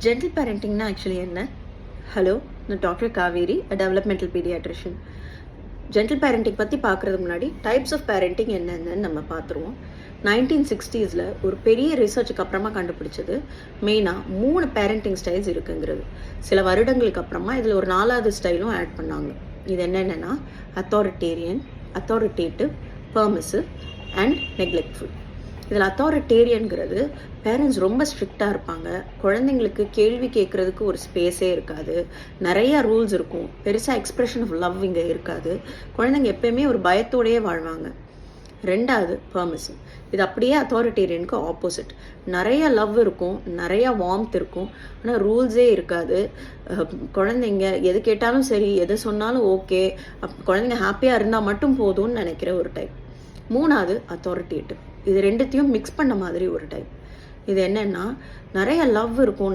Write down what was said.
Gentle பேரண்டிங்னா actually என்ன? Hello, நான் doctor Kaveri, developmental paediatrician. Gentle parenting பற்றி பார்க்குறதுக்கு முன்னாடி டைப்ஸ் ஆஃப் பேரண்டிங் என்னென்னு நம்ம பார்த்துருவோம். 1960s ஒரு பெரிய ரிசர்ச்சுக்கு அப்புறமா கண்டுபிடிச்சது மெயினாக 3 பேரண்டிங் ஸ்டைல்ஸ் இருக்குங்கிறது. சில வருடங்களுக்கு அப்புறமா இதில் ஒரு 4வது ஸ்டைலும் ஆட் பண்ணாங்க. இது என்னென்னா அத்தாரிட்டேரியன், அத்தாரிட்டேட்டிவ், பெர்மிசிவ் அண்ட் நெக்லெக்ட்ஃபுல். இதில் அத்தாரிட்டேரியன்கிறது பேரண்ட்ஸ் ரொம்ப ஸ்ட்ரிக்டாக இருப்பாங்க. குழந்தைங்களுக்கு கேள்வி கேட்குறதுக்கு ஒரு ஸ்பேஸே இருக்காது. நிறையா ரூல்ஸ் இருக்கும். பெருசாக எக்ஸ்பிரஷன் ஆஃப் லவ் இங்கே இருக்காது. குழந்தைங்க எப்பயுமே ஒரு பயத்தோடையே வாழ்வாங்க. 2வது பெர்மிசிவ். இது அப்படியே அத்தாரிட்டேரியனுக்கு ஆப்போசிட். நிறைய லவ் இருக்கும், நிறையா வார்ம்த் இருக்கும், ஆனால் ரூல்ஸே இருக்காது. குழந்தைங்க எது கேட்டாலும் சரி, எது சொன்னாலும் ஓகே, குழந்தைங்க ஹாப்பியாக இருந்தால் மட்டும் போதும்னு நினைக்கிற ஒரு டைப். 3வது அத்தாரிட்டேட்டிவ். இது ரெண்டுத்தையும் மிக்ஸ் பண்ண மாதிரி ஒரு டைப். இது என்னன்னா நிறைய லவ் இருக்கும்,